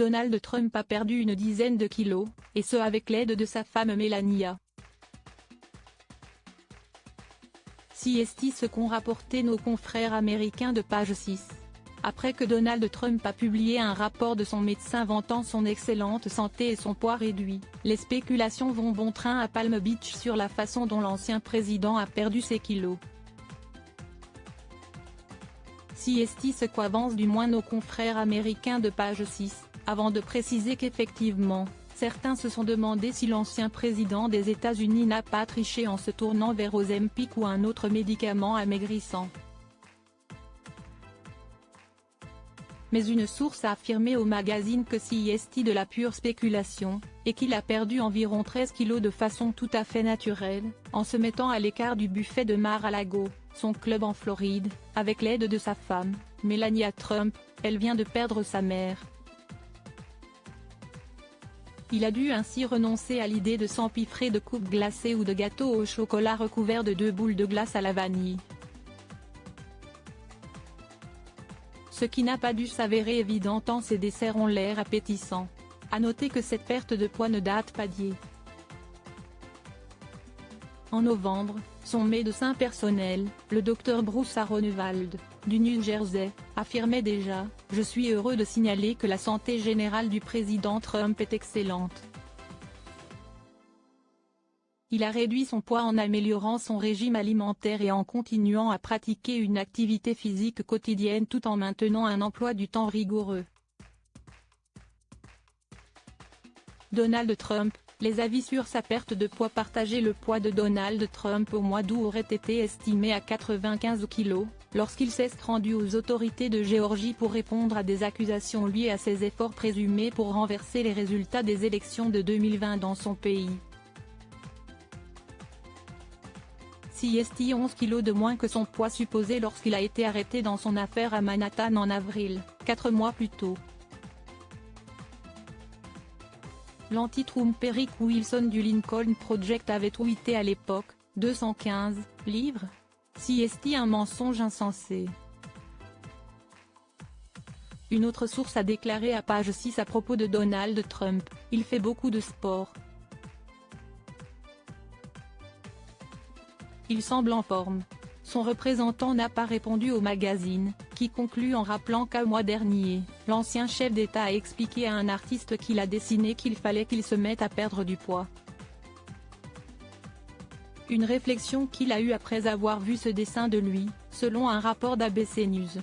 Donald Trump a perdu une dizaine de kilos, et ce avec l'aide de sa femme Melania. C'est ce qu'ont rapporté nos confrères américains de Page 6. Après que Donald Trump a publié un rapport de son médecin vantant son excellente santé et son poids réduit, les spéculations vont bon train à Palm Beach sur la façon dont l'ancien président a perdu ses kilos. C'est ce qu'avancent du moins nos confrères américains de Page 6, avant de préciser qu'effectivement, certains se sont demandé si l'ancien président des États-Unis n'a pas triché en se tournant vers Ozempic ou un autre médicament amaigrissant. Mais une source a affirmé au magazine que c'est de la pure spéculation, et qu'il a perdu environ 13 kilos de façon tout à fait naturelle, en se mettant à l'écart du buffet de Mar-a-Lago, son club en Floride, avec l'aide de sa femme, Melania Trump. Elle vient de perdre sa mère. Il a dû ainsi renoncer à l'idée de s'empiffrer de coupes glacées ou de gâteaux au chocolat recouverts de 2 boules de glace à la vanille. Ce qui n'a pas dû s'avérer évident tant ces desserts ont l'air appétissants. À noter que cette perte de poids ne date pas d'hier. En novembre, son médecin personnel, le Dr Bruce Aronewald, du New Jersey, affirmait déjà « Je suis heureux de signaler que la santé générale du président Trump est excellente. Il a réduit son poids en améliorant son régime alimentaire et en continuant à pratiquer une activité physique quotidienne tout en maintenant un emploi du temps rigoureux. » Donald Trump, les avis sur sa perte de poids partagés. Le poids de Donald Trump au mois d'août aurait été estimé à 95 kg, lorsqu'il s'est rendu aux autorités de Géorgie pour répondre à des accusations liées à ses efforts présumés pour renverser les résultats des élections de 2020 dans son pays. C'est 11 kg de moins que son poids supposé lorsqu'il a été arrêté dans son affaire à Manhattan en avril, 4 mois plus tôt. L'anti-Trump Eric Wilson du Lincoln Project avait tweeté à l'époque, 215 livres ? C'est un mensonge insensé. Une autre source a déclaré à Page 6 à propos de Donald Trump, il fait beaucoup de sport. Il semble en forme. Son représentant n'a pas répondu au magazine, qui conclut en rappelant qu'un mois dernier, l'ancien chef d'État a expliqué à un artiste qu'il a dessiné qu'il fallait qu'il se mette à perdre du poids. Une réflexion qu'il a eue après avoir vu ce dessin de lui, selon un rapport d'ABC News.